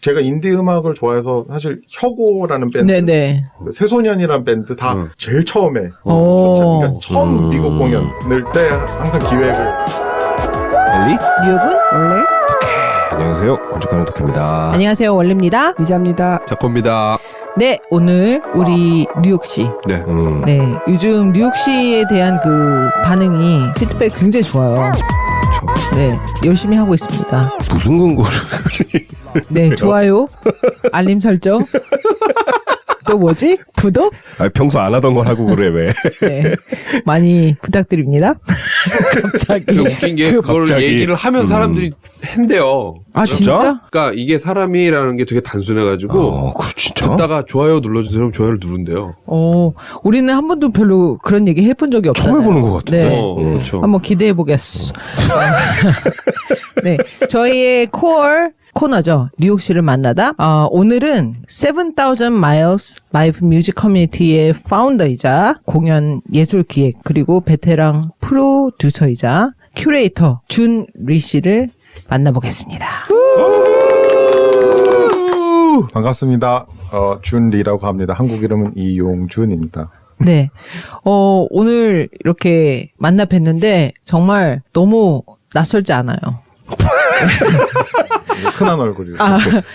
제가 인디 음악을 좋아해서 사실 혁오라는 밴드, 네네. 새소년이라는 밴드 다 제일 처음에 그러니까 처음 미국 공연 늘 때 항상 기획을. 엘리? 뉴욕은 원래? 안녕하세요. 원축하는 독해입니다. 안녕하세요. 원래입니다. 리자입니다. 작고입니다. 네, 오늘 우리 뉴욕시. 네. 네, 요즘 뉴욕시에 대한 그 반응이 피드백 굉장히 좋아요. 네, 열심히 하고 있습니다. 무슨 근거를? 네, 좋아요, 알림 설정, 또 뭐지? 구독? 아니, 평소 안 하던 걸 하고 그래 왜? 네, 많이 부탁드립니다. 갑자기. 웃긴 게 그걸 갑자기. 얘기를 하면 사람들이 한대요. 아, 진짜? 그러니까 이게 사람이라는 게 되게 단순해가지고 진짜? 듣다가 좋아요 눌러주세요. 그럼 좋아요를 누른대요. 우리는 한 번도 별로 그런 얘기 해본 적이 없잖아요. 처음 해보는 것 같은데. 네. 그렇죠. 한번 기대해 보겠어. 네, 저희의 코너죠. 뉴욕시를 만나다. 오늘은 7,000 Miles 라이브 뮤직 커뮤니티의 파운더이자 공연 예술 기획 그리고 베테랑 프로듀서이자 큐레이터 준리 씨를 만나보겠습니다. 반갑습니다. 준리라고 합니다. 한국 이름은 이용준입니다. 네. 오늘 이렇게 만나 뵀는데 정말 너무 낯설지 않아요. 흔한 얼굴이에요.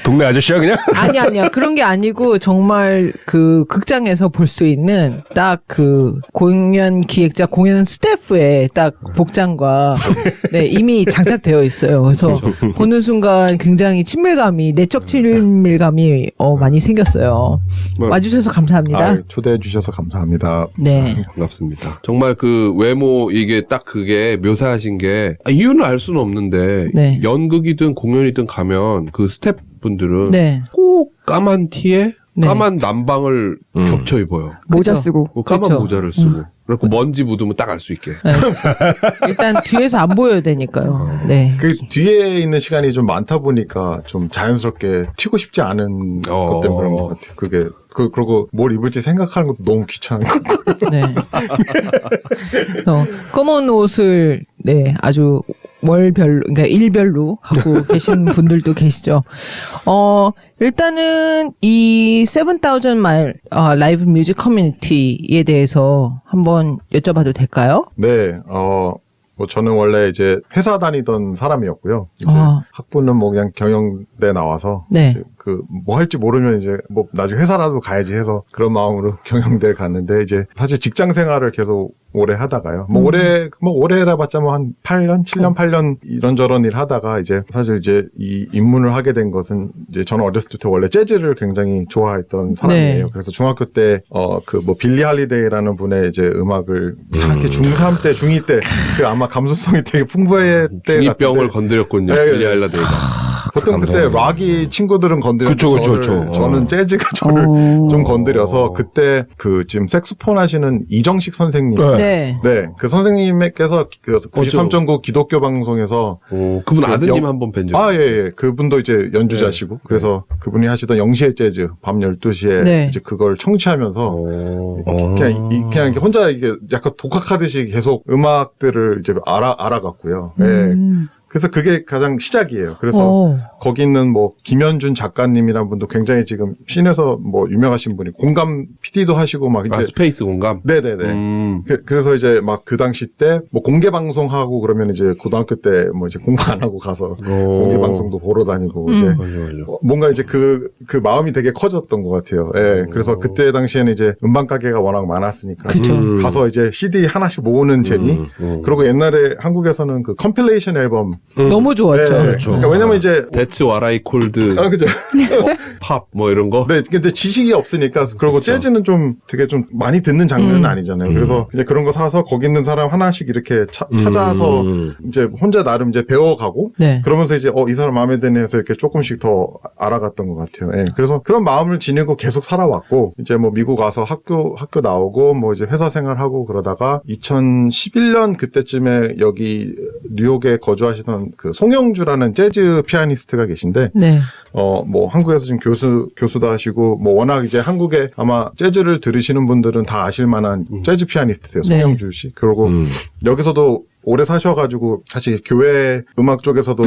동네 아저씨야 그냥? 아니야. 그런 게 아니고 정말 그 극장에서 볼 수 있는 딱 그 공연 기획자, 공연 스태프의 딱 복장과 네, 이미 장착되어 있어요. 그래서 보는 순간 굉장히 친밀감이, 내적 친밀감이 많이 생겼어요. 와주셔서 감사합니다. 초대해 주셔서 감사합니다. 네. 반갑습니다. 정말 그 외모 이게 딱 그게 묘사하신 게 이유는 알 수는 없는데 네. 연극이든 공연이든 가면 그 스태프분들은 네. 꼭 까만 티에 네. 까만 남방을 겹쳐 입어요. 모자 그쵸. 쓰고. 까만 그쵸. 모자를 쓰고 그리고 먼지 묻으면 딱 알 수 있게. 네. 일단 뒤에서 안 보여야 되니까요. 네. 그 뒤에 있는 시간이 좀 많다 보니까 좀 자연스럽게 튀고 싶지 않은 것 때문에 그런 것 같아요. 그게 그리고 뭘 입을지 생각하는 것도 너무 귀찮은 거. 네. 검은 옷을 네 아주 월별로 그러니까 일별로 갖고 계신 분들도 계시죠. 일단은 이 7,000 마일 라이브 뮤직 커뮤니티에 대해서 한번 여쭤봐도 될까요? 네, 뭐 저는 원래 이제 회사 다니던 사람이었고요. 이제 아. 학부는 뭐 그냥 경영대 나와서 네. 그 뭐 할지 모르면 이제 뭐 나중에 회사라도 가야지 해서 그런 마음으로 경영대를 갔는데 이제 사실 직장 생활을 계속 오래 하다가요. 뭐 오래라 봤자 뭐 한 8년, 7년, 8년 이런저런 일 하다가 이제 사실 이제 이 입문을 하게 된 것은 이제 저는 어렸을 때 원래 재즈를 굉장히 좋아했던 사람이에요. 네. 그래서 중학교 때 그 뭐 빌리 할리데이라는 분의 이제 음악을 이상하게 중3 때, 중2 때 그 아마 감수성이 되게 풍부했을 때 중이병을 같은데 건드렸군요. 네, 네. 빌리 할라데이가. 보통 그때 락이 친구들은 건드렸는데 그쵸. 저는 재즈가 저를 좀 건드려서 그때 그 지금 색소폰 하시는 이정식 선생님 네. 네, 그 선생님께서 그 93.9 기독교 방송에서 그분 그 아드님 한번 뵌 적. 예. 그분도 이제 연주자시고 그래서 그분이 하시던 영시의 재즈 밤 12시에 네. 이제 그걸 청취하면서 그냥 이렇게 혼자 이게 약간 독학하듯이 계속 음악들을 이제 알아갔고요. 예. 그래서 그게 가장 시작이에요. 그래서 거기 있는 뭐 김현준 작가님이라는 분도 굉장히 지금 씬에서 뭐 유명하신 분이 공감 PD도 하시고 막 이제 스페이스 공감. 네네네. 그래서 이제 막 그 당시 때 뭐 공개 방송하고 그러면 이제 고등학교 때 뭐 이제 공부 안 하고 가서 공개 방송도 보러 다니고 이제 맞아. 뭔가 이제 그 마음이 되게 커졌던 것 같아요. 예. 그래서 그때 당시에는 이제 음반 가게가 워낙 많았으니까 그쵸. 가서 이제 CD 하나씩 모으는 재미. 그리고 옛날에 한국에서는 그 컴필레이션 앨범 너무 좋았죠. 네. 그러니까 왜냐면 이제 데츠 와라이 콜드. 그죠. 팝 뭐 이런 거. 네, 근데 지식이 없으니까 그리고 재즈는 좀 되게 좀 많이 듣는 장르는 아니잖아요. 그래서 그냥 그런 거 사서 거기 있는 사람 하나씩 이렇게 찾아서 이제 혼자 나름 이제 배워가고 네. 그러면서 이제 이 사람 마음에 드네 해서 이렇게 조금씩 더 알아갔던 것 같아요. 예. 그래서 그런 마음을 지니고 계속 살아왔고 이제 뭐 미국 와서 학교 나오고 뭐 이제 회사 생활하고 그러다가 2011년 그때쯤에 여기 뉴욕에 거주하시던 그 송영주라는 재즈 피아니스트가 계신데 네. 뭐 한국에서 지금 교수도 하시고 뭐 워낙 이제 한국에 아마 재즈를 들으시는 분들은 다 아실 만한 재즈 피아니스트세요. 송영주 씨. 그리고 여기서도 오래 사셔가지고 사실 교회 음악 쪽에서도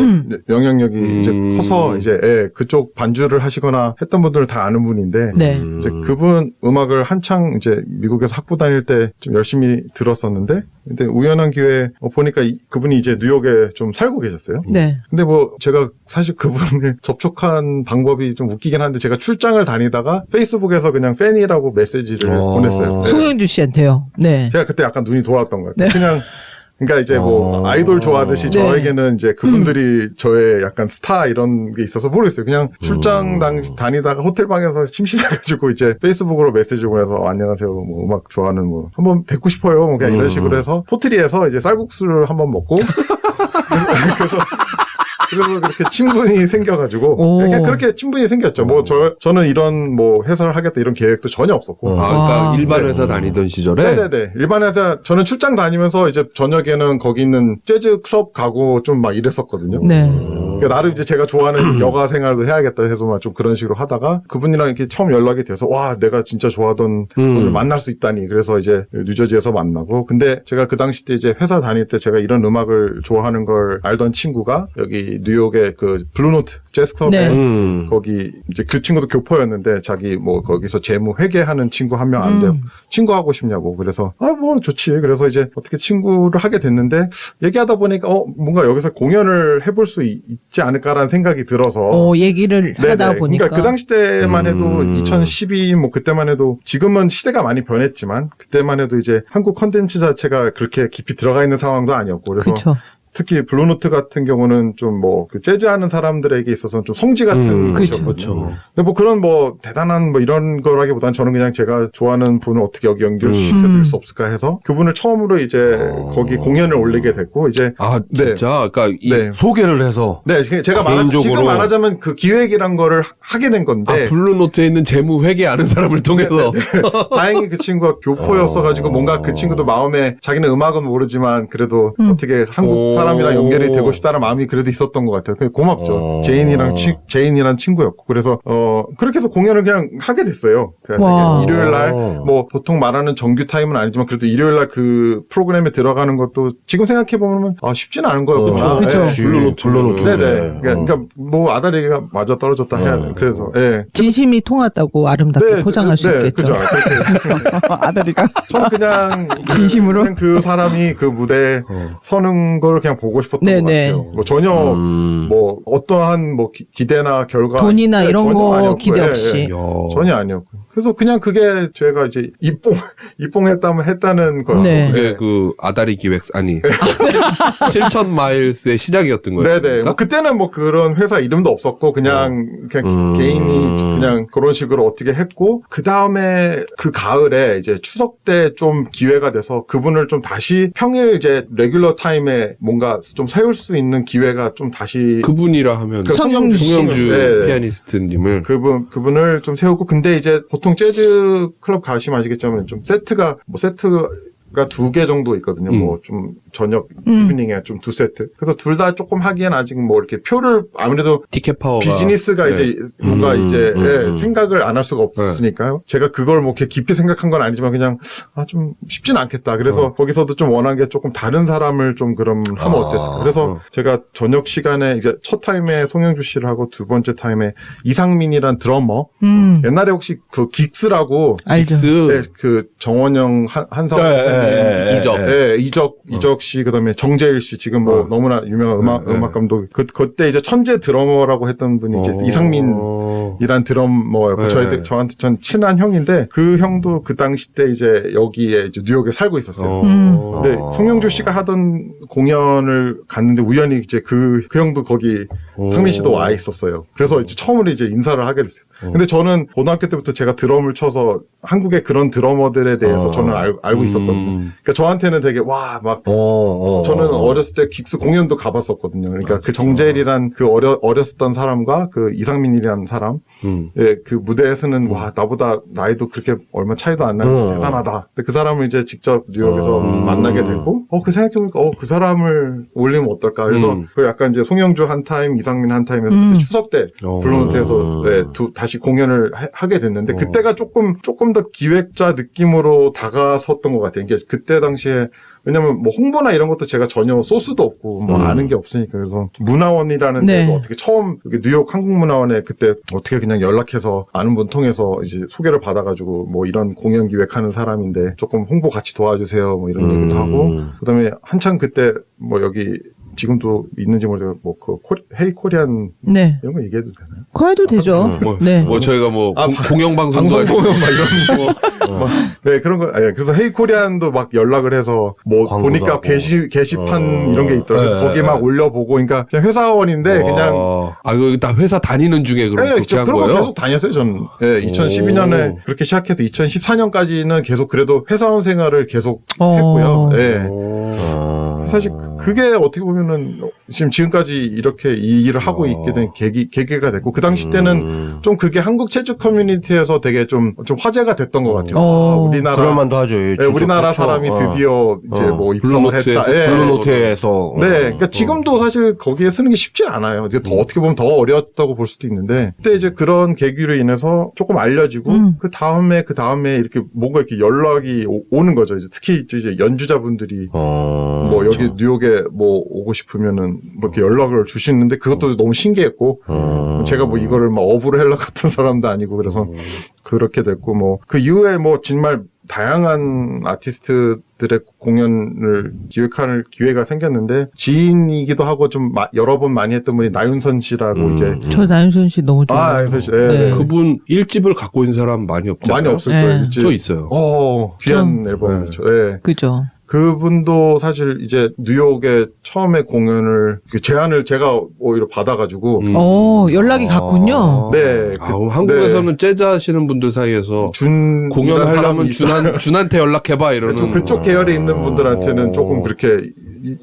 영향력이 이제 커서 이제 그쪽 반주를 하시거나 했던 분들은 다 아는 분인데 네. 이제 그분 음악을 한창 이제 미국에서 학부 다닐 때 좀 열심히 들었었는데 근데 우연한 기회에 보니까 그분이 이제 뉴욕에 좀 살고 계셨어요. 네. 근데 뭐 제가 사실 그분을 접촉한 방법이 좀 웃기긴 한데 제가 출장을 다니다가 페이스북에서 그냥 팬이라고 메시지를 보냈어요. 네. 송영주 씨한테요. 네. 제가 그때 약간 눈이 돌아왔던 것 같아요. 네. 그냥 그러니까 이제 뭐 아이돌 좋아하듯이 네. 저에게는 이제 그분들이 저의 약간 스타 이런 게 있어서 모르겠어요. 그냥 출장 다니다가 호텔방에서 심심해가지고 이제 페이스북으로 메시지 보내서 안녕하세요. 뭐 음악 좋아하는 뭐 한번 뵙고 싶어요. 뭐 그냥 이런 식으로 해서 포트리에서 이제 쌀국수를 한번 먹고 그래서 그렇게 친분이 생겨가지고 오. 그냥 그렇게 친분이 생겼죠. 뭐 저는 이런 뭐 회사를 하겠다 이런 계획도 전혀 없었고. 아, 그러니까 와. 일반 회사 다니던 시절에 네네네. 일반 회사 저는 출장 다니면서 이제 저녁에는 거기 있는 재즈 클럽 가고 좀 막 이랬었거든요. 네. 그러니까 나름 이제 제가 좋아하는 여가 생활도 해야겠다 해서 막 좀 그런 식으로 하다가 그분이랑 이렇게 처음 연락이 돼서 와 내가 진짜 좋아하던 분을 만날 수 있다니 그래서 이제 뉴저지에서 만나고 근데 제가 그 당시 때 이제 회사 다닐 때 제가 이런 음악을 좋아하는 걸 알던 친구가 여기 뉴욕의 그 블루노트 재즈클럽에 네. 거기 이제 그 친구도 교포였는데 자기 뭐 거기서 재무 회계하는 친구 한 명 안 돼요. 친구 하고 싶냐고 그래서 아 뭐 좋지 그래서 이제 어떻게 친구를 하게 됐는데 얘기하다 보니까 뭔가 여기서 공연을 해볼 수 있지 않을까라는 생각이 들어서 얘기를 하다 보니까. 그러니까 그 당시 때만 해도 2012 뭐 그때만 해도 지금은 시대가 많이 변했지만 그때만 해도 이제 한국 컨텐츠 자체가 그렇게 깊이 들어가 있는 상황도 아니었고 그래서 그쵸. 특히 블루노트 같은 경우는 좀 뭐 그 재즈 하는 사람들에게 있어서는 좀 성지 같은 그렇죠. 곳이었거든요. 근데 뭐 그런 뭐 대단한 뭐 이런 거라기보다는 저는 그냥 제가 좋아하는 분을 어떻게 여기 연결시켜드릴 수 없을까 해서 그분을 처음으로 이제 거기 공연을 올리게 됐고 이제 아 진짜 그러니까 네. 소개를 해서 네, 제가 지금 말하자면 그 기획이란 거를 하게 된 건데. 블루노트에 있는 재무 회계 아는 사람을 통해서 다행히 그 친구가 교포였어가지고 뭔가 그 친구도 마음에 자기는 음악은 모르지만 그래도 어떻게 한국 사람이랑 연결이 되고 싶다는 마음이 그래도 있었던 것 같아요. 그게 고맙죠. 제인이란 친구였고. 그래서, 그렇게 해서 공연을 그냥 하게 됐어요. 와. 일요일 날, 뭐, 보통 말하는 정규 타임은 아니지만 그래도 일요일 날 그 프로그램에 들어가는 것도 지금 생각해보면, 쉽진 않은 거였구나. 그쵸. 예. 블루노트. 네네. 그러니까 뭐 아다리가 맞아 떨어졌다 해야 돼. 그래서, 예. 진심이 통하다고 아름답게 포장할 수 있겠죠. 그죠. 아다리가. 저는 그냥 진심으로? 그냥 그 사람이 그 무대에 서는 걸 그냥 보고 싶었던 네네. 것 같아요. 뭐 전혀 뭐 어떠한 뭐 기대나 결과 돈이나 네, 이런 전혀 거 아니었고요. 기대 예, 없이. 예. 전혀 아니었고. 그래서 그냥 그게 제가 이제 입봉했다는 거예요. 네. 그게 그 아다리 기획 아니 7천 마일스의 시작이었던 거예요. 네네. 뭐 그때는 뭐 그런 회사 이름도 없었고 그냥 개인이 그냥 그런 식으로 어떻게 했고 그 다음에 그 가을에 이제 추석 때 좀 기회가 돼서 그분을 좀 다시 평일 이제 레귤러 타임에 뭔가 좀 세울 수 있는 기회가 좀 다시 그분이라 하면 그 성영주 송영주 네. 피아니스트님을 그분을 좀 세우고 근데 이제 보통 재즈 클럽 가시면 아시겠지만 좀 세트가 2개 정도 있거든요. 뭐 좀 저녁 이브닝에 좀 2세트. 그래서 둘 다 조금 하기엔 아직 뭐 이렇게 표를 아무래도 티켓 파워가 비즈니스가 네. 이제 뭔가 이제 생각을 안 할 수가 없으니까요. 제가 그걸 뭐 이렇게 깊이 생각한 건 아니지만 그냥 좀 쉽진 않겠다. 그래서 거기서도 좀 원한 게 조금 다른 사람을 좀 그럼 하면 어땠을까. 그래서 제가 저녁 시간에 이제 첫 타임에 송영주 씨를 하고 두 번째 타임에 이상민이란 드러머. 옛날에 혹시 그 긱스라고 알죠. 네, 그 정원영 한성원 선생님 이적 씨 그다음에 정재일 씨 지금 뭐 너무나 유명한 음악 감독 그때 이제 천재 드러머라고 했던 분이 이제 이상민이란 드러머였고 저한테 전 친한 형인데 그 형도 그 당시 때 이제 여기에 이제 뉴욕에 살고 있었어요. 근데 송영주 씨가 하던 공연을 갔는데 우연히 이제 그 형도 거기 상민 씨도 와 있었어요. 그래서 이제 처음으로 이제 인사를 하게 됐어요. 근데 저는 고등학교 때부터 제가 드럼을 쳐서 한국의 그런 드러머들에 대해서 저는 알고 있었거든요. 그러니까 저한테는 되게 저는 어렸을 때 긱스 공연도 가봤었거든요. 그러니까 그 정재일이란 그 어렸었던 사람과 그 이상민이라는 사람, 그 무대에서는 나보다 나이도 그렇게 얼마 차이도 안 나는 대단하다. 근데 그 사람을 이제 직접 뉴욕에서 만나게 되고, 그 생각해보니까 그 사람을 올리면 어떨까. 그래서 그 약간 이제 송영주 한 타임, 이상민 한 타임에서 그때 추석 때 블루노트에서 다시 공연을 하게 됐는데 그때가 조금 더 기획자 느낌으로 다가섰던 것 같아요. 그때 당시에 왜냐면 뭐 홍보나 이런 것도 제가 전혀 소스도 없고 뭐 아는 게 없으니까 그래서 문화원이라는 네. 데도 어떻게 처음 여기 뉴욕 한국문화원에 그때 어떻게 그냥 연락해서 아는 분 통해서 이제 소개를 받아가지고 뭐 이런 공연 기획하는 사람인데 조금 홍보 같이 도와주세요 뭐 이런 얘기도 하고 그다음에 한창 그때 뭐 여기 지금도 있는지 모르겠어요. 뭐 그 헤이 코리안 네. 이런 거 얘기해도 되나요? 그거 해도 되죠. 네. 뭐 저희가 뭐 공영방송도 방송 보면 막 이런 거. 네, 그런 거. 예, 그래서 헤이 코리안도 막 연락을 해서 뭐 광고도 보니까 하고. 게시판 이런 게 있더라고요. 그래서 네, 거기 막 올려보고 그러니까 그냥 회사원인데 그냥 이거 다 회사 다니는 중에 그럼 예, 그렇게 한 그런 거 거예요? 계속 다녔어요, 저는. 예, 2012년에 그렇게 시작해서 2014년까지는 계속 그래도 회사원 생활을 계속 했고요. 예. 사실 그게 어떻게 보면은 지금까지 이렇게 이 일을 하고 있게 된 계기가 됐고 그 당시 때는 좀 그게 한국 체육 커뮤니티에서 되게 좀 화제가 됐던 것 같아요. 아, 우리나라 그럴만도 하죠. 예, 진짜 우리나라 그렇죠. 사람이 드디어 이제 뭐 입성을 블루노트에서 했다. 예. 블루노트에서 네, 그러니까 지금도 사실 거기에 쓰는 게 쉽지 않아요. 이게 더 어떻게 보면 더 어려웠다고 볼 수도 있는데 그때 이제 그런 계기로 인해서 조금 알려지고 그 다음에 이렇게 뭔가 이렇게 연락이 오는 거죠. 이제 특히 이제 연주자분들이 뭐 여기 뉴욕에 뭐 오고 싶으면은 뭐 이렇게 연락을 주시는데 그것도 너무 신기했고 제가 뭐 이거를 막 업으로 헬라 같은 사람도 아니고 그래서 그렇게 됐고 뭐 그 이후에 뭐 정말 다양한 아티스트들의 공연을 기획할 기회가 생겼는데 지인이기도 하고 좀 여러 번 많이 했던 분이 나윤선 씨라고 이제 저 나윤선 씨 너무 좋아요. 나윤선 씨, 네, 네. 네. 그분 1집을 갖고 있는 사람 많이 없잖아요. 많이 없을 네. 거예요. 이제 저 있어요. 귀한 앨범이죠. 네. 그죠. 그분도 사실 이제 뉴욕에 처음에 공연을 그 제안을 제가 오히려 받아가지고 연락이 갔군요. 네, 한국에서는 재즈 하시는 분들 사이에서 공연하려면 준한테 연락해봐 이러는. 그쪽 계열에 있는 분들한테는 조금 그렇게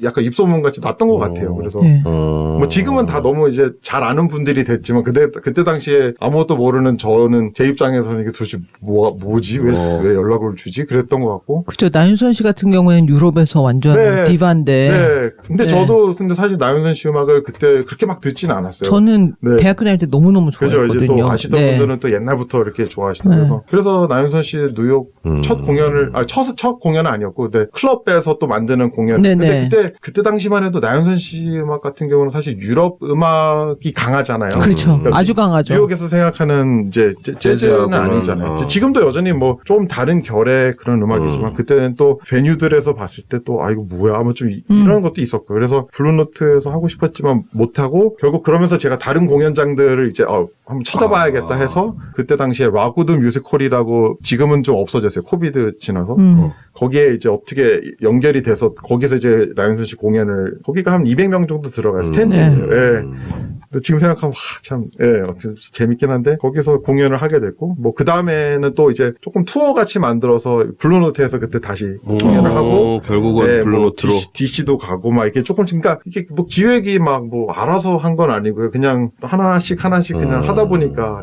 약간 입소문 같이 났던 것 같아요. 그래서 네. 뭐 지금은 다 너무 이제 잘 아는 분들이 됐지만 그때 당시에 아무것도 모르는 저는 제 입장에서는 이게 도대체 뭐지 왜 연락을 주지 그랬던 것 같고. 그죠. 나윤선 씨 같은 경우에는 유럽에서 완전 네. 디바인데. 네. 근데 네. 저도 근데 사실 나윤선 씨 음악을 그때 그렇게 막 듣지는 않았어요. 저는 네. 대학교 다닐 때 너무너무 그죠. 좋아했거든요. 이제 또 아시던 네. 분들은 또 옛날부터 이렇게 좋아하시던 그래서 나윤선 씨의 뉴욕 첫 공연을 첫 공연은 아니었고 근데 클럽에서 또 만드는 공연. 네네. 근데 그때 당시만 해도 나윤선 씨 음악 같은 경우는 사실 유럽 음악이 강하잖아요. 그렇죠. 그러니까 아주 강하죠. 뉴욕에서 생각하는 이제 재즈는 아니잖아요. 지금도 여전히 뭐 좀 다른 결의 그런 음악이지만 그때는 또 베뉴들에서 봤을 때 또 이거 뭐야 아마 좀 이런 것도 있었고 그래서 블루노트에서 하고 싶었지만 못하고 결국 그러면서 제가 다른 공연장들을 이제 한번 찾아봐야겠다 해서 그때 당시에 라구드 뮤지컬이라고 지금은 좀 없어졌어요. 코비드 지나서 거기에 이제 어떻게 연결이 돼서 거기서 이제 나윤선 씨 공연을 거기가 한 200명 정도 들어가요. 스탠딩이에요. 예. 근데 지금 생각하면 참 재밌긴 한데 거기서 공연을 하게 됐고 뭐 그 다음에는 또 이제 조금 투어 같이 만들어서 블루노트에서 그때 다시 공연을 하고 결국은 블루노트로 뭐 DC도 가고 막 이렇게 조금씩 그러니까 이게 뭐 기획이 막 뭐 알아서 한 건 아니고요. 그냥 하나씩 그냥 하다 보니까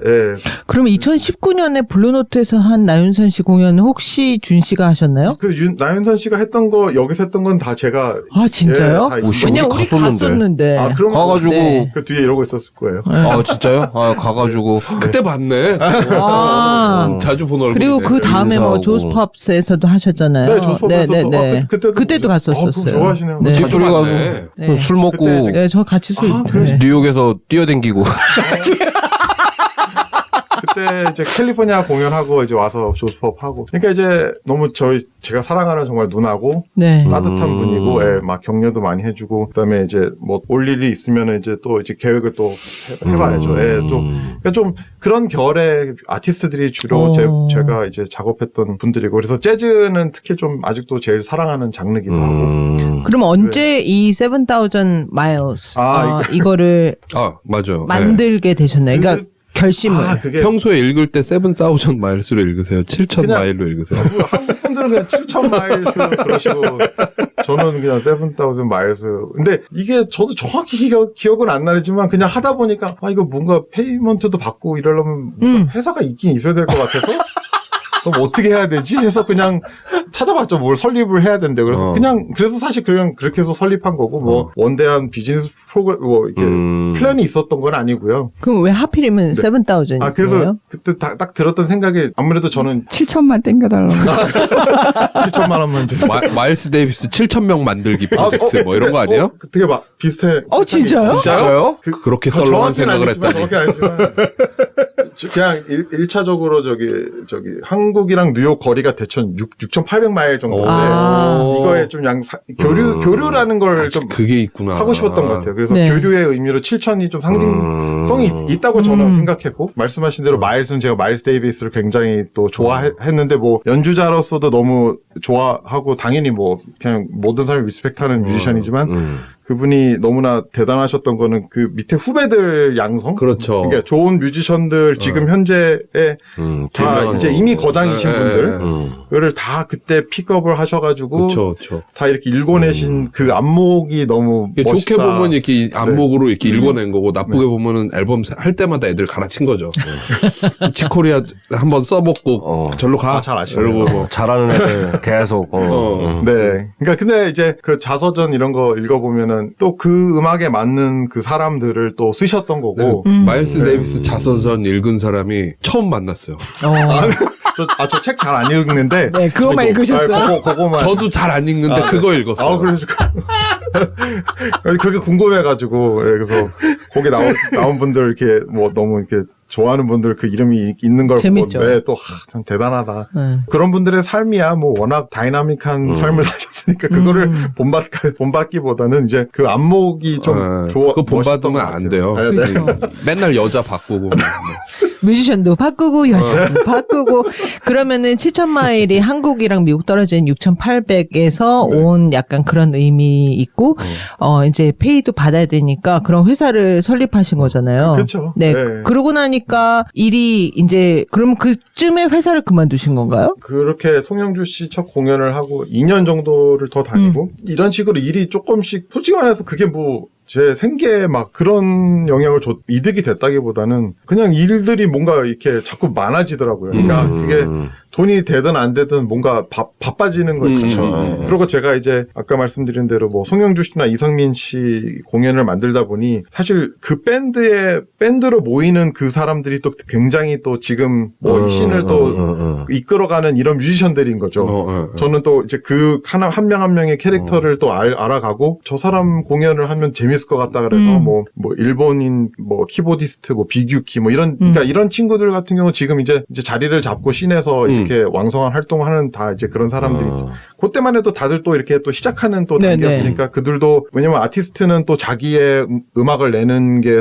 그러면 2019년에 블루노트에서 한 나윤선 씨 공연은 혹시 준 씨가 하셨나요? 그 나윤선 씨가 했던 거 여기서 했던 건 다 제가 아 진짜요? 다 왜냐면 우리 갔었는데. 그럼 가가지고 네. 그 뒤에 이러고 있었을 거예요. 아 진짜요? 가가지고 그때 봤네. 자주 본 얼굴. 그리고 그 다음에 뭐 인사하고. 조스팝스에서도 하셨잖아요. 네, 조스팝에서도 그때도 갔었었어요. 그거 좋아하시네요. 네. 자주 가고 네. 술 먹고 그때 이제- 네, 저 같이 술. 네. 뉴욕에서 뛰어댕기고 그때 이제 캘리포니아 공연하고 이제 와서 조스팝 하고. 그러니까 이제 너무 제가 사랑하는 정말 누나고 네. 따뜻한 분이고, 막 격려도 많이 해주고, 그다음에 이제 뭐 올 일이 있으면은 이제 또 이제 계획을 또 해봐야죠. 그러니까 좀 그런 결의 아티스트들이 주로 제가 이제 작업했던 분들이고, 그래서 재즈는 특히 좀 아직도 제일 사랑하는 장르기도 하고. 그럼 언제 이 7,000 miles 이거를 맞아요. 만들게 되셨나요? 그러니까 결심을. 그게 평소에 읽을 때 7,000 마일스로 읽으세요. 7,000 마일로 읽으세요. 한국 분들은 그냥 7,000 마일스 그러시고 저는 그냥 7,000 마일스. 근데 이게 저도 정확히 기억은 안 나지만 그냥 하다 보니까 이거 뭔가 페이먼트도 받고 이러려면 뭔가 회사가 있긴 있어야 될 것 같아서 그럼 어떻게 해야 되지? 해서 그냥 찾아봤죠. 뭘 설립을 해야 된대. 그래서 그래서 사실 그냥 그렇게 해서 설립한 거고, 뭐, 원대한 비즈니스 프로그램, 뭐, 이렇게 플랜이 있었던 건 아니고요. 그럼 왜 하필이면 7,000이에요? 아, 그래서 그때 딱 들었던 생각이 아무래도 저는 7천만 땡겨달라고. 7천만 원만 주세요. 마일스 데이비스 7,000명 만들기 프로젝트 뭐 이런 거 아니에요? 되게 막 비슷해. 진짜요? 진짜요? 그렇게 썰렁한 생각을 했다니. 정확히는 아니지만 그냥 1차적으로 저기 한국이랑 뉴욕 거리가 대충 6,800마일 정도인데 이거에 좀 교류라는 걸 좀 그게 있구나. 하고 싶었던 것 같아요. 그래서 네. 교류의 의미로 7천이 좀 상징성이 있다고 저는 생각했고, 말씀하신 대로 마일스는 제가 마일스 데이비스를 굉장히 또 좋아했는데, 뭐 연주자로서도 너무 좋아하고 당연히 뭐 그냥 모든 사람이 리스펙트하는 뮤지션이지만 그분이 너무나 대단하셨던 거는 그 밑에 후배들 양성. 그렇죠. 그러니까 좋은 뮤지션들 지금 현재에 다 이제 이미 거장이신 분들을 다 그때 픽업을 하셔가지고 그렇죠. 다 이렇게 읽어내신 그 안목이 너무 멋있다. 좋게 보면 이렇게 안목으로 이렇게 읽어낸 거고 나쁘게 보면은 앨범 할 때마다 애들 갈아친 거죠. 치코리아 한번 써먹고 절로 가. 잘 아시네요. 이러고 뭐. 잘하는 애들 계속. 네. 그러니까 근데 이제 그 자서전 이런 거 읽어보면은 또 그 음악에 맞는 그 사람들을 또 쓰셨던 거고. 마일스 데이비스 자서전 읽은 사람이 처음 만났어요. 저 책 잘 안 읽는데. 네, 그거만 읽으셨어요? 그거만. 저도 잘 안 읽는데 그거 읽었어요. 그래서 그게 궁금해가지고 그래서 거기 나온 분들 이렇게 뭐 너무 이렇게 좋아하는 분들 그 이름이 있는 걸 재밌죠. 보고 또 참 대단하다. 네. 그런 분들의 삶이야 뭐 워낙 다이나믹한 삶을 사셨으니까 그거를 본받기보다는 이제 그 안목이 좀 좋아. 그거 본받으면 안 돼요. 네. 그렇죠. 맨날 여자 바꾸고. 뮤지션도 바꾸고 여자도 바꾸고 그러면은 7,000마일이 한국이랑 미국 떨어진 6,800에서 온 약간 그런 의미 있고 이제 페이도 받아야 되니까 그런 회사를 설립하신 거잖아요. 그렇죠. 네. 네. 그러고 나니까 일이 이제 그럼 그쯤에 회사를 그만두신 건가요? 그렇게 송영주 씨 첫 공연을 하고 2년 정도를 더 다니고 이런 식으로 일이 조금씩 솔직히 말해서 그게 뭐 제 생계에 막 그런 영향을 이득이 됐다기보다는 그냥 일들이 뭔가 이렇게 자꾸 많아지더라고요. 그러니까 그게 돈이 되든 안 되든 뭔가 바빠지는 거죠. 그리고 제가 이제 아까 말씀드린 대로 뭐 송영주 씨나 이성민 씨 공연을 만들다 보니 사실 그 밴드로 모이는 그 사람들이 또 굉장히 또 지금 뭐 이 씬을 또 이끌어가는 이런 뮤지션들인 거죠. 저는 또 이제 그 한 명 한 명의 캐릭터를 또 알아가고 저 사람 공연을 하면 재밌을 것 같다 그래서 뭐 일본인 뭐 키보디스트 뭐 비규키 뭐 이런 그러니까 이런 친구들 같은 경우 지금 이제 자리를 잡고 씬에서 이렇게 왕성한 활동하는 다 이제 그런 사람들이 그때만 해도 다들 또 이렇게 또 시작하는 또 단계였으니까 그들도 왜냐면 아티스트는 또 자기의 음악을 내는 게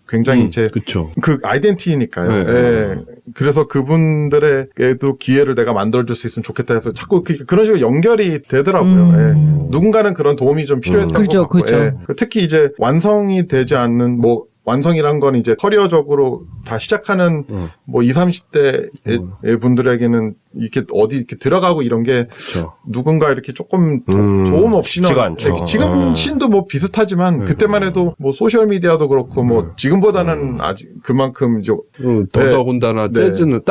굉장히 이제 그쵸. 그 아이덴티티니까요. 네. 예. 그래서 그분들에게도 기회를 내가 만들어줄 수 있으면 좋겠다 해서 자꾸 그런 식으로 연결이 되더라고요. 예. 누군가는 그런 도움이 좀 필요했던 그렇죠, 것 같고. 그렇죠. 예. 특히 이제 완성이 되지 않는 뭐 완성이란 건 이제 커리어적으로 다 시작하는 뭐 20, 30대의 분들에게는 이렇게 어디 이렇게 들어가고 이런 게 그쵸. 누군가 이렇게 조금 도움 없이는 쉽지가 않죠. 지금 신도 뭐 비슷하지만 그때만 해도 뭐 소셜 미디어도 그렇고 뭐 지금보다는 아직 그만큼 이제 더더군다나 재즈는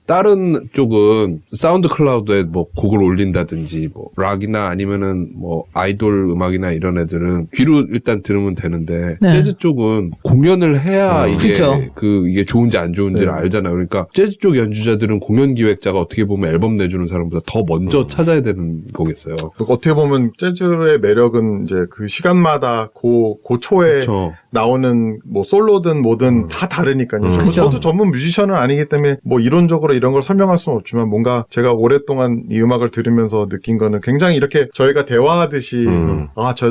다른 쪽은 사운드 클라우드에 뭐 곡을 올린다든지 뭐 락이나 아니면은 뭐 아이돌 음악이나 이런 애들은 귀로 일단 들으면 되는데 재즈 쪽은 공연을 해야 이게 그쵸. 이게 좋은지 안 좋은지를 알잖아요. 그러니까 재즈 쪽 연주자들은 공연 기획자가 어떻게 보면 앨범 내주는 사람보다 더 먼저 찾아야 되는 거겠어요. 어떻게 보면 재즈의 매력은 이제 그 시간마다 그 초에 그쵸. 나오는 뭐 솔로든 뭐든 다 다르니까요. 저도 전문 뮤지션은 아니기 때문에 뭐 이론적으로 이런 걸 설명할 수는 없지만 뭔가 제가 오랫동안 이 음악을 들으면서 느낀 거는 굉장히 이렇게 저희가 대화하듯이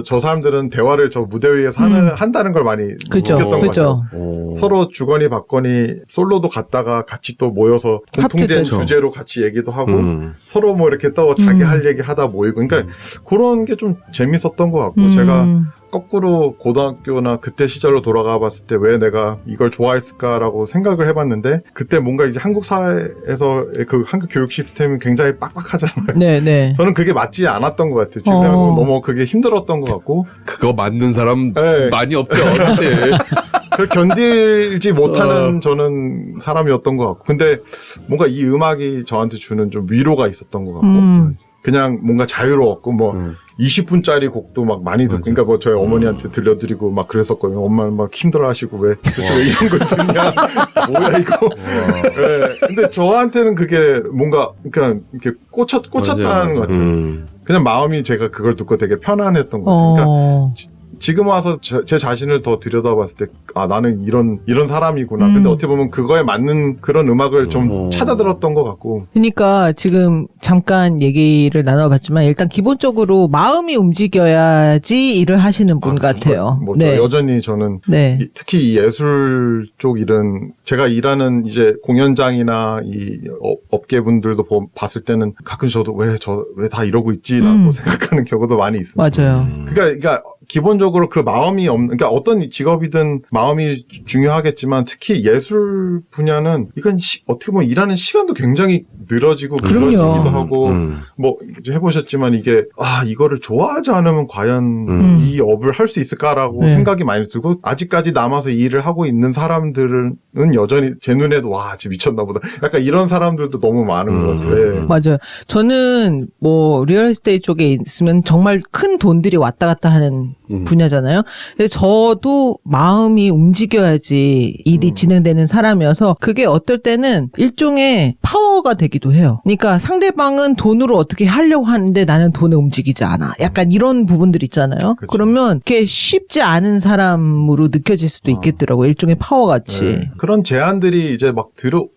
저 사람들은 대화를 저 무대 위에서 한다는 걸 많이 느꼈던 것 같아요. 서로 주거니 받거니 솔로도 갔다가 같이 또 모여서 공통된 합주도. 주제로 같이 얘기도 하고 서로 뭐 이렇게 또 자기 할 얘기 하다 모이고 그러니까 그런 게 좀 재밌었던 것 같고 제가 거꾸로 고등학교나 그때 시절로 돌아가 봤을 때 왜 내가 이걸 좋아했을까라고 생각을 해봤는데 그때 뭔가 이제 한국 사회에서 그 한국 교육 시스템이 굉장히 빡빡하잖아요. 네. 저는 그게 맞지 않았던 것 같아요. 지금 생각하면 너무 그게 힘들었던 것 같고 그거 맞는 사람 네. 많이 없죠, 사실. 그걸 견딜지 못하는 저는 사람이었던 것 같고. 근데 뭔가 이 음악이 저한테 주는 좀 위로가 있었던 것 같고. 그냥 뭔가 자유로웠고, 뭐, 20분짜리 곡도 막 많이 듣고, 그러니까 뭐 저희 어머니한테 들려드리고 막 그랬었거든요. 엄마는 막 힘들어 하시고, 도대체 왜 이런 걸 듣냐. 뭐야, 이거. 네. 근데 저한테는 그게 뭔가, 그냥 이렇게 꽂혔다는 것 같아요. 그냥 마음이 제가 그걸 듣고 되게 편안했던 것 같아요. 그러니까 지금 와서 제 자신을 더 들여다봤을 때, 아, 나는 이런 사람이구나. 근데 어떻게 보면 그거에 맞는 그런 음악을 좀 찾아 들었던 것 같고. 그러니까 지금 잠깐 얘기를 나눠봤지만 일단 기본적으로 마음이 움직여야지 일을 하시는 분 같아요. 뭐 네. 여전히 저는 네. 특히 이 예술 쪽 일은 제가 일하는 이제 공연장이나 이 업계분들도 봤을 때는 가끔 저도 왜 다 이러고 있지라고 생각하는 경우도 많이 있습니다. 맞아요. 그러니까 기본적으로 그 마음이 없는, 그러니까 어떤 직업이든 마음이 중요하겠지만 특히 예술 분야는 이건 어떻게 보면 일하는 시간도 굉장히 늘어지고 그럼요. 길어지기도 하고 뭐 이제 해보셨지만 이게 이거를 좋아하지 않으면 과연 이 업을 할 수 있을까라고 네. 생각이 많이 들고 아직까지 남아서 이 일을 하고 있는 사람들은 여전히 제 눈에도 와, 진짜 미쳤나 보다. 약간 이런 사람들도 너무 많은 것 같아요. 예. 맞아요. 저는 뭐 리얼에스테이트 쪽에 있으면 정말 큰 돈들이 왔다 갔다 하는 분야잖아요. 근데 저도 마음이 움직여야지 일이 진행되는 사람이어서 그게 어떨 때는 일종의 파워가 되기도 해요. 그러니까 상대방은 돈으로 어떻게 하려고 하는데 나는 돈에 움직이지 않아. 약간 이런 부분들 있잖아요. 그쵸. 그러면 그게 쉽지 않은 사람으로 느껴질 수도 있겠더라고요. 일종의 파워 같이. 네. 그런 제안들이 이제 막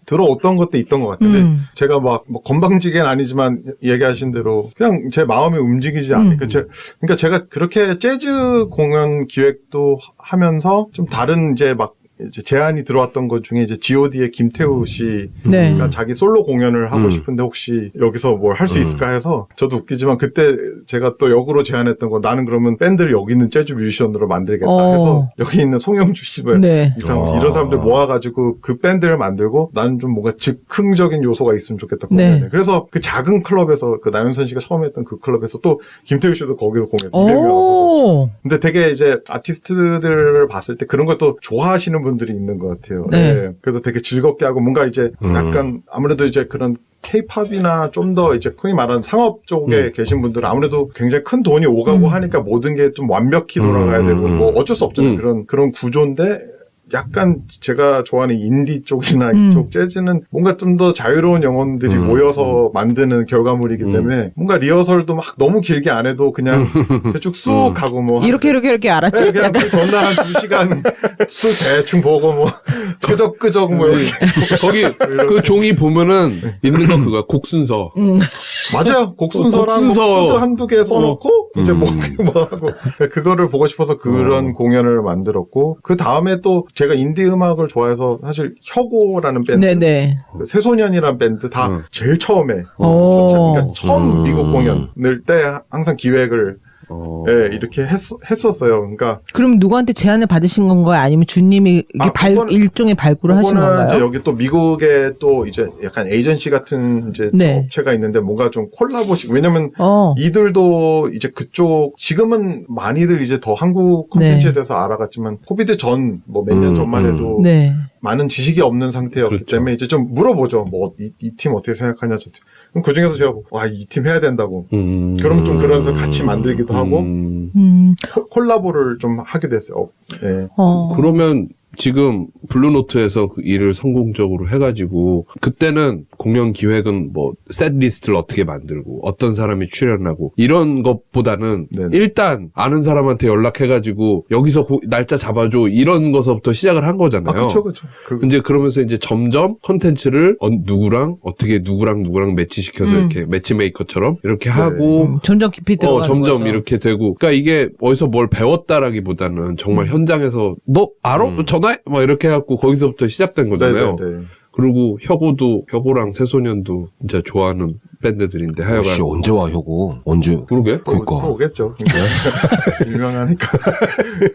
들어왔던 것도 있던 것 같아요. 근데 제가 막 뭐 건방지게는 아니지만 얘기하신 대로 그냥 제 마음이 움직이지 않으니까 그러니까 제가 그렇게 재즈 공연 기획도 하면서 좀 다른 이제 제안이 들어왔던 것 중에 이제 G.O.D의 김태우 씨가 네. 자기 솔로 공연을 하고 싶은데 혹시 여기서 뭘 할 수 있을까 해서 저도 웃기지만 그때 제가 또 역으로 제안했던 거 나는 그러면 밴드를 여기 있는 재즈 뮤지션으로 만들겠다 해서 여기 있는 송영주 씨 네. 이런 사람들 모아가지고 그 밴드를 만들고 나는 좀 뭔가 즉흥적인 요소가 있으면 좋겠다 네. 공연에. 그래서 그 작은 클럽에서 그 나윤선 씨가 처음 했던 그 클럽에서 또 김태우 씨도 거기서 공연했어요. 오. 근데 되게 이제 아티스트들을 봤을 때 그런 걸 또 좋아하시는 분들이 있는 것 같아요. 네. 네. 그래서 되게 즐겁게 하고 뭔가 이제 약간 아무래도 이제 그런 K-팝이나 좀 더 이제 흔히 말하는 상업 쪽에 계신 분들은 아무래도 굉장히 큰 돈이 오가고 하니까 모든 게 좀 완벽히 돌아가야 되고 뭐 어쩔 수 없잖아요. 그런 구조인데 약간 제가 좋아하는 인디 쪽이나 이쪽 재즈는 뭔가 좀 더 자유로운 영혼들이 모여서 만드는 결과물이기 때문에 뭔가 리허설도 막 너무 길게 안 해도 그냥 대충 쑥 가고 뭐 이렇게 알았지? 네, 그냥 그 전날 한 2시간 쑥 대충 보고 뭐 끄적끄적 뭐 이렇게 거기 그 종이 보면은 있는 거 그거야. 곡 순서. 맞아요. 곡 순서랑 곡순서. 뭐 코드 한두 개 써놓고 이제 뭐 하고 그거를 보고 싶어서 그런 공연을 만들었고 그 다음에 또 제가 인디 음악을 좋아해서 사실 혁오라는 밴드, 네네. 그 새소년이라는 밴드 다 제일 처음에 오. 그러니까 처음 미국 공연을 때 항상 기획을 예, 이렇게 했었어요. 그러니까 그럼 누구한테 제안을 받으신 건가요? 아니면 주님이 이게 일종의 발굴을 하신 그거는 건가요? 이제 여기 또 미국에 또 이제 약간 에이전시 같은 이제 네. 업체가 있는데 뭔가 좀 콜라보식 왜냐면 이들도 이제 그쪽 지금은 많이들 이제 더 한국 콘텐츠에 네. 대해서 알아갔지만 코비드 전 뭐 몇 년 전만 해도 네. 많은 지식이 없는 상태였기 그렇죠. 때문에 이제 좀 물어보죠. 뭐 이 팀 어떻게 생각하냐 저 팀. 그럼 그 중에서 제가 와 이 팀 해야 된다고. 그럼 좀 그래서 같이 만들기도 하고 콜라보를 좀 하게 됐어요. 예. 그러면 지금 블루노트에서 그 일을 성공적으로 해가지고 그때는 공연 기획은 뭐 셋 리스트를 어떻게 만들고 어떤 사람이 출연하고 이런 것보다는 네네. 일단 아는 사람한테 연락해가지고 여기서 날짜 잡아줘 이런 거서부터 시작을 한 거잖아요. 그렇죠. 이제 그러면서 이제 점점 컨텐츠를 누구랑 어떻게 누구랑 매치시켜서 이렇게 매치메이커처럼 이렇게 하고 점점 깊이 들어가는 점점 거죠. 이렇게 되고 그러니까 이게 어디서 뭘 배웠다라기보다는 정말 현장에서 너 알아? 전화해? 막 이렇게 해갖고 거기서부터 시작된 거잖아요. 네네네. 그리고 혁오랑 새소년도 진짜 좋아하는 밴드들인데 하여간 역시 언제 와 효고 언제 그러게. 그러니까. 또 오겠죠. 유명하니까.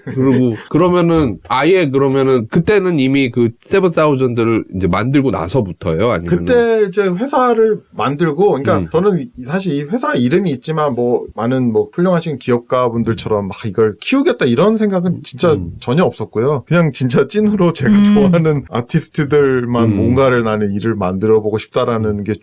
그리고 그러면은 아예 그러면은 그때는 이미 그 세븐사우전드를 이제 만들고 나서부터요? 아니면 그때 이제 회사를 만들고, 그러니까 저는 사실 이 회사 이름이 있지만 뭐 많은 뭐 훌륭하신 기업가 분들처럼 막 이걸 키우겠다 이런 생각은 진짜 전혀 없었고요. 그냥 진짜 찐으로 제가 좋아하는 아티스트들만 뭔가를 나는 일을 만들어 보고 싶다라는 게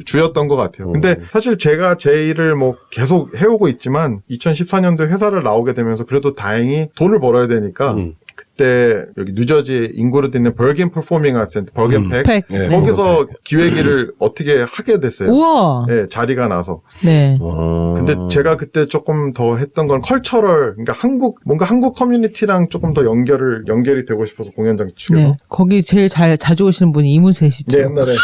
주였던 것 같아요. 근데 사실 제가 제 일을 뭐 계속 해오고 있지만 2014년도에 회사를 나오게 되면서 그래도 다행히 돈을 벌어야 되니까 그때 여기 뉴저지 인구르드 있는 버겐 퍼포밍 아트 센터, 버겐 팩 네. 거기서 기획일을 어떻게 하게 됐어요. 우와. 네, 자리가 나서. 네. 근데 제가 그때 조금 더 했던 건 컬처럴, 그러니까 한국 커뮤니티랑 조금 더 연결이 되고 싶어서 공연장 측에서. 네. 거기 제일 자주 오시는 분이 이문세시죠. 네, 옛날에.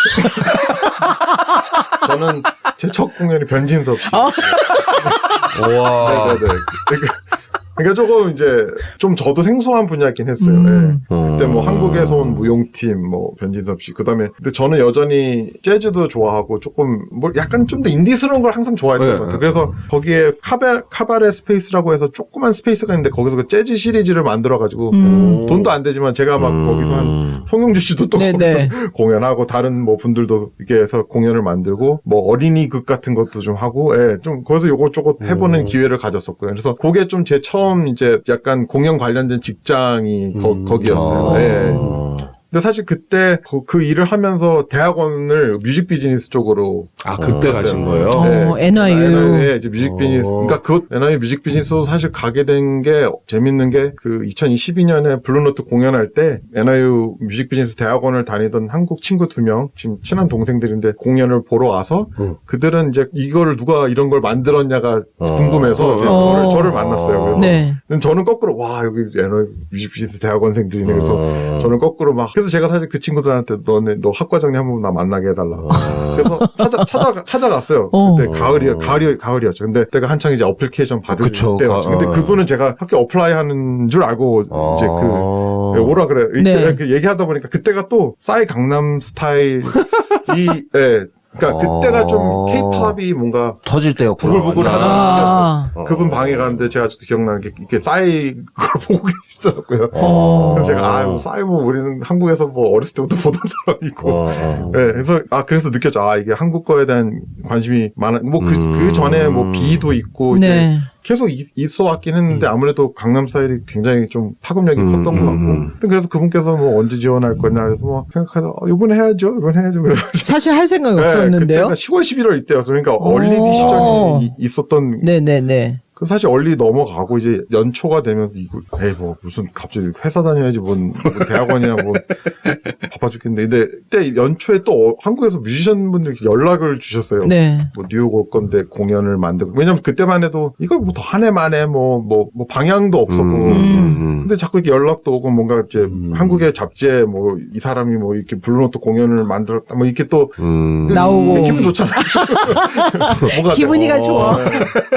저는 제 첫 공연이 변진섭 씨. 와. 네네네. 그러니까 조금 이제 좀 저도 생소한 분야긴 했어요. 예. 그때 뭐 한국에서 온 무용팀 뭐 변진섭 씨. 그다음에 근데 저는 여전히 재즈도 좋아하고 조금 뭐 약간 좀 더 인디스러운 걸 항상 좋아했던 것 같아요. 그래서 거기에 카바레 스페이스라고 해서 조그만 스페이스가 있는데 거기서 그 재즈 시리즈를 만들어 가지고 돈도 안 되지만 제가 막 거기서 한 송영주 씨도 또 네네. 거기서 공연하고 다른 뭐 분들도 이렇게 해서 공연을 만들고 뭐 어린이극 같은 것도 좀 하고 예. 좀 거기서 요것저것 해보는 기회를 가졌었고요. 그래서 그게 좀 제 처음 이제 약간 공연 관련된 직장이 거기였어요. 예. 근데 사실 그때 그 일을 하면서 대학원을 뮤직 비즈니스 쪽으로 그때 갔어요. 가신 거예요? NYU에 이제 뮤직 비즈니스. 그러니까 그 NYU 뮤직 비즈니스도 사실 가게 된 게 재밌는 게 그 2022년에 블루노트 공연할 때 NYU 뮤직 비즈니스 대학원을 다니던 한국 친구 2명, 지금 친한 동생들인데 공연을 보러 와서 그들은 이제 이걸 누가 이런 걸 만들었냐가 궁금해서 이제 저를 만났어요. 그래서 네. 저는 거꾸로 와 여기 NYU 뮤직 비즈니스 대학원생들이네. 그래서 저는 거꾸로 막 그래서 제가 사실 그 친구들한테 너 학과 정리 한번 나 만나게 해달라. 그래서 찾아갔어요. 그때 가을이었죠. 근데 그때가 한창 이제 어플리케이션 받을 때였죠. 근데 그분은 제가 학교 어플라이하는 줄 알고 이제 오라 그래. 이렇게 얘기하다 보니까 그때가 또 싸이 강남 스타일이 예. 그러니까 그때가 좀 K-팝이 뭔가 터질 때였구나. 부글부글하던 시기였어요. 그분 방에 갔는데 제가 아직도 기억나는 게 이렇게 싸이 그걸 보고 계시더라고요. 그래서 제가 싸이 뭐 우리는 한국에서 뭐 어렸을 때부터 보던 사람이고. 네, 그래서 느꼈죠. 이게 한국 거에 대한 관심이 많아. 뭐 그 전에 뭐 비도 있고 네. 이제 계속 있어 왔긴 했는데 아무래도 강남 스타일이 굉장히 좀 파급력이 컸던 것 같고. 그래서 그분께서 뭐 언제 지원할 거냐 그래서 뭐 생각하다 이번에 해야죠. 그래서 사실 할 생각이 없었는데요. 그때가 10월 11월 이때였어. 그러니까 얼리디 시절이 있었던. 네네네. 그 사실 얼리 넘어가고 이제 연초가 되면서 이거 뭐 무슨 갑자기 회사 다녀야지 뭐 대학원이야 뭐 바빠 죽겠는데 근데 그때 연초에 또 한국에서 뮤지션분들이 연락을 주셨어요. 네. 뭐 뉴욕 올 건데 공연을 만들고 왜냐면 그때만 해도 이걸 뭐 더 한 해 만에 뭐 방향도 없었고 근데 자꾸 이렇게 연락도 오고 뭔가 이제 한국의 잡지에 뭐 이 사람이 뭐 이렇게 블루노트 공연을 만들었다 뭐 이렇게 또 나오고 기분 좋잖아요. 기분이가 좋아.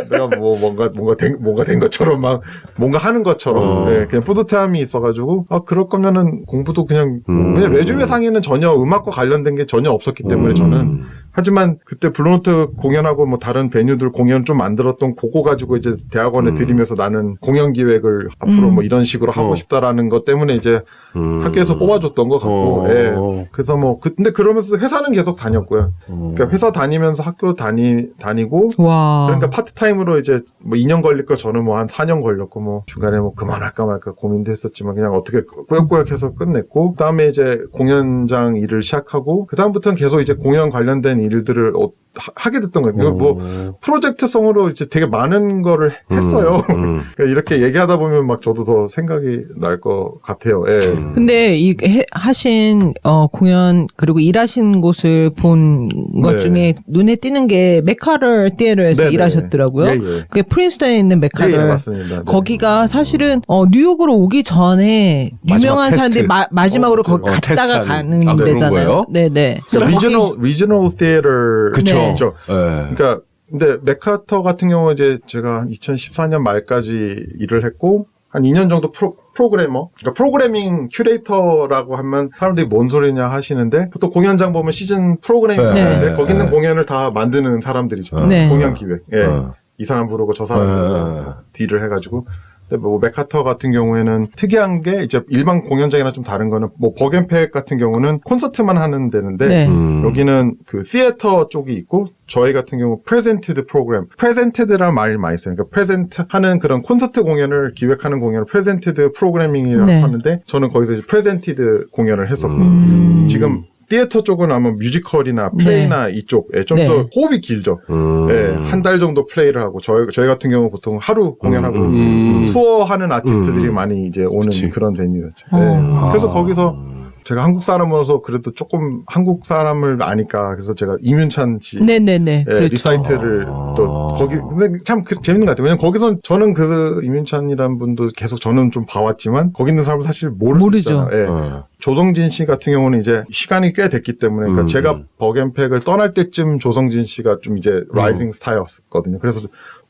내가 뭐 뭔가 된 것처럼 막 뭔가 하는 것처럼 그냥 뿌듯함이 있어가지고 그럴 거면은 공부도 그냥 레주메 상에는 전혀 음악과 관련된 게 전혀 없었기 때문에 저는 하지만 그때 블루노트 공연하고 뭐 다른 베뉴들 공연 좀 만들었던 그거 가지고 이제 대학원에 들이면서 나는 공연 기획을 앞으로 뭐 이런 식으로 하고 싶다라는 것 때문에 이제 학교에서 뽑아줬던 것 같고 예. 그래서 뭐 근데 그러면서 회사는 계속 다녔고요. 그러니까 회사 다니면서 학교 다니고 와. 그러니까 파트타임으로 이제 뭐 2년 걸릴 거 저는 뭐 한 4년 걸렸고 뭐 중간에 뭐 그만할까 말까 고민도 했었지만 그냥 어떻게 꾸역꾸역 해서 끝냈고 그다음에 이제 공연장 일을 시작하고 그다음부터는 계속 이제 공연 관련된 일들을 하게 됐던 거예요. 이거 뭐 프로젝트성으로 이제 되게 많은 거를 했어요. 그러니까 이렇게 얘기하다 보면 막 저도 더 생각이 날 것 같아요. 예. 근데 이 하신 공연 그리고 일하신 곳을 본 것 네. 중에 눈에 띄는 게 맥카럴 티에터에서 네네. 일하셨더라고요. 예. 그게 프린스턴에 있는 맥카럴. 예, 맞습니다. 네. 거기가 사실은 뉴욕으로 오기 전에 유명한 테스트. 사람들이 마지막으로 거기 갔다가 테스트하는. 가는 그런 데잖아요. 거예요? 네네. 리저널 티에터 그쵸. 네. 있죠. 그러니까 근데 맥카터 같은 경우 이제 제가 2014년 말까지 일을 했고 한 2년 정도 프로그래머, 그러니까 프로그래밍 큐레이터라고 하면 사람들이 뭔 소리냐 하시는데 보통 공연장 보면 시즌 프로그래밍 네. 하는데 네. 거기 있는 네. 공연을 다 만드는 사람들이죠. 네. 공연 기획. 예. 네. 이 사람 부르고 저 사람 부르고 딜을 해가지고. 근데 뭐 맥카터 같은 경우에는 특이한 게 이제 일반 공연장이랑 좀 다른 거는 뭐 버겐팩 같은 경우는 콘서트만 하는 데는데 네. 여기는 그 시애터 쪽이 있고 저희 같은 경우 프레젠티드 프로그램, 프레젠티드라는 말을 많이 써요. 그러니까 프레젠트 하는 그런 콘서트 공연을 기획하는 공연을 프레젠티드 프로그래밍이라고 네. 하는데 저는 거기서 이제 프레젠티드 공연을 했었고 지금 티에터 쪽은 아마 뮤지컬이나 플레이나 이쪽에 좀 네. 더 호흡이 길죠. 예, 한 달 정도 플레이를 하고 저희 같은 경우 보통 하루 공연하고 투어하는 아티스트들이 많이 이제 오는 그런 베뉴였죠. 예. 그래서 거기서 제가 한국 사람으로서 그래도 조금 한국 사람을 아니까 그래서 제가 이윤찬 씨 네네네. 예, 그렇죠. 리사이트를 또 거기 근데 참 재밌는 것 같아요. 왜냐면 거기서 저는 그 이윤찬이라는 분도 계속 저는 좀 봐왔지만 거기 있는 사람은 사실 모르죠. 예. 조성진 씨 같은 경우는 이제 시간이 꽤 됐기 때문에 그러니까 제가 버겐팩을 떠날 때쯤 조성진 씨가 좀 이제 라이징 스타였거든요. 그래서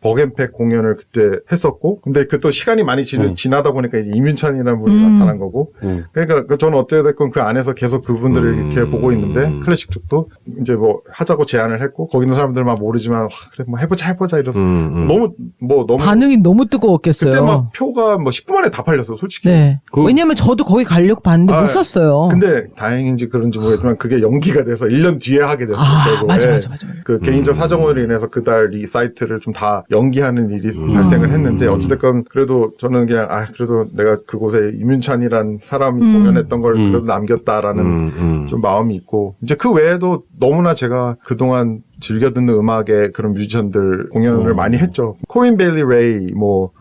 버겐팩 공연을 그때 했었고 근데 그 또 시간이 많이 지나다 보니까 이제 이윤찬이라는 분이 나타난 거고 그러니까 저는 어찌됐건 그 안에서 계속 그분들을 이렇게 보고 있는데 클래식 쪽도 이제 뭐 하자고 제안을 했고 거기 있는 사람들 막 모르지만 와, 그래 뭐 해보자 이래서 너무 반응이 너무 뜨거웠겠어요. 그때 막 표가 뭐 10분 만에 다 팔렸어 솔직히. 네. 왜냐면 저도 거기 가려고 봤는데 못 샀어요. 근데 다행인지 그런지 모르겠지만 그게 연기가 돼서 1년 뒤에 하게 됐어요. 결국에. 맞아. 그 개인적 사정으로 인해서 그달 이 사이트를 좀 다 연기하는 일이 발생을 했는데 어찌됐건 그래도 저는 그냥 그래도 내가 그곳에 이윤찬이란 사람이 공연했던 걸 그래도 남겼다라는 좀 마음이 있고 이제 그 외에도 너무나 제가 그동안 즐겨 듣는 음악의 그런 뮤지션들 공연을 많이 했죠. 코린 베일리 레이 뭐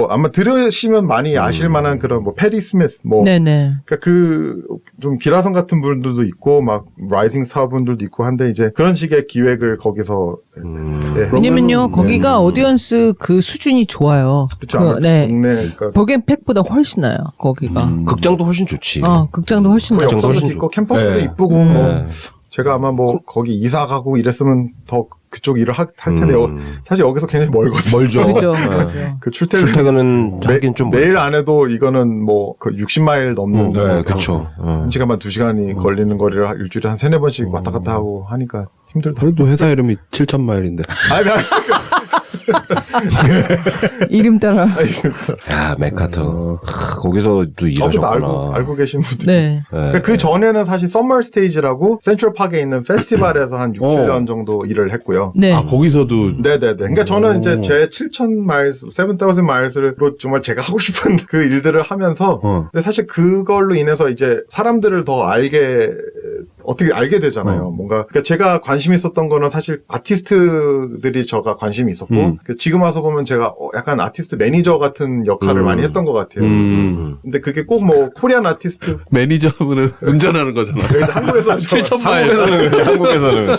아마 들으시면 많이 아실 만한 그런 뭐 페리 스미스 뭐 네네. 그러니까 그 좀 기라성 같은 분들도 있고 막 라이징 스타 분들도 있고 한데 이제 그런 식의 기획을 거기서 예, 왜냐면요 거기가 오디언스 그 수준이 좋아요. 그렇죠. 네. 동네 그러니까 버겐팩보다 훨씬 나요 거기가. 극장도 훨씬 좋지. 극장도 훨씬 뭐 나요. 역사도 훨씬 있고 캠퍼스도 네. 이쁘고 뭐 제가 아마 뭐 거기 이사 가고 이랬으면 더 그쪽 일을 할 텐데 사실 여기서 굉장히 멀거든요. 멀죠. 그죠. 그 출퇴근은 하긴 좀 매일 안 해도 이거는 뭐 그 60마일 넘는 네, 그렇죠. 한 시간만 2시간이 걸리는 거리를 일주일에 한 3-4번씩 왔다 갔다 하고 하니까 힘들다. 그래도 회사 이름이 7,000마일인데. 아니 이름 따라. 야, 맥카터. 거기서 또 저보다 일하셨구나. 알고 계신 분들. 네. 그러니까 그 전에는 사실 썸머 스테이지라고 센트럴파크에 있는 페스티벌에서 한 6-7년 정도 일을 했고요. 네. 거기서도 네네네. 그러니까 저는 이제 제 7,000마일스, 7,000 마일스로 정말 제가 하고 싶은 그 일들을 하면서 근데 사실 그걸로 인해서 이제 사람들을 더 어떻게 알게 되잖아요. 뭔가 그러니까 제가 관심 있었던 거는 사실 아티스트들이 저가 관심이 있었고 그러니까 지금 와서 보면 제가 약간 아티스트 매니저 같은 역할을 많이 했던 것 같아요. 근데 그게 꼭 뭐 코리안 아티스트 매니저분은 운전하는 거잖아. 한국에서 7,000마일.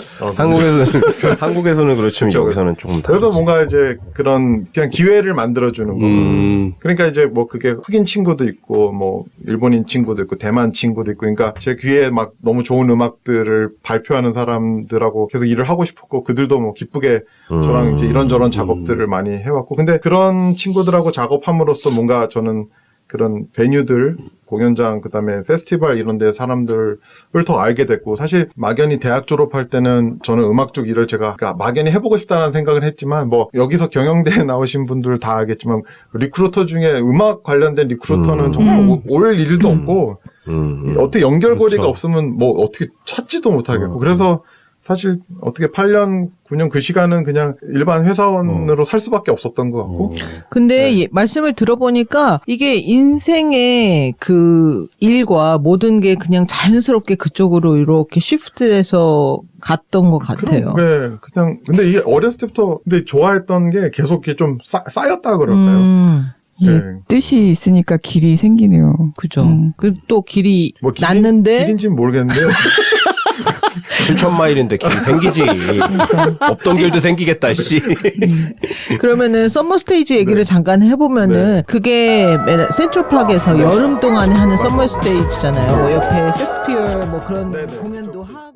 한국에서는 그렇지만 그쵸. 여기서는 조금 그래서 다르지. 뭔가 이제 그런 그냥 기회를 만들어주는 거. 그러니까 이제 뭐 그게 흑인 친구도 있고 뭐 일본인 친구도 있고 대만 친구도 있고 그러니까 제 귀에 막 너무 좋은 음악들을 발표하는 사람들하고 계속 일을 하고 싶었고 그들도 뭐 기쁘게 저랑 이제 이런저런 작업들을 많이 해왔고 근데 그런 친구들하고 작업함으로써 뭔가 저는 그런 베뉴들 공연장 그다음에 페스티벌 이런 데 사람들을 더 알게 됐고 사실 막연히 대학 졸업할 때는 저는 음악 쪽 일을 제가 그러니까 막연히 해보고 싶다는 생각을 했지만 뭐 여기서 경영대에 나오신 분들 다 알겠지만 리크루터 중에 음악 관련된 리크루터는 정말 올 일도 없고 어떻게 연결고리가 없으면 뭐 어떻게 찾지도 못하겠고 그래서 사실 어떻게 8년, 9년 그 시간은 그냥 일반 회사원으로 살 수밖에 없었던 것 같고. 근데 말씀을 들어보니까 이게 인생의 그 일과 모든 게 그냥 자연스럽게 그쪽으로 이렇게 쉬프트해서 갔던 것 같아요. 그냥 근데 이게 어렸을 때부터 근데 좋아했던 게 계속 이렇게 좀 쌓였다 그럴까요? 예, 뜻이 있으니까 길이 생기네요. 그죠. 그 또 길이 뭐 났는데 길인지는 모르겠는데요. 7,000마일인데 길이 생기지. 없던 길도 생기겠다, 씨. 그러면은 썸머 스테이지 얘기를 잠깐 해보면은 그게 센트럴파크에서 여름 동안에 하는 썸머 스테이지잖아요. 뭐 옆에 섹스피어 뭐 그런 공연도 하고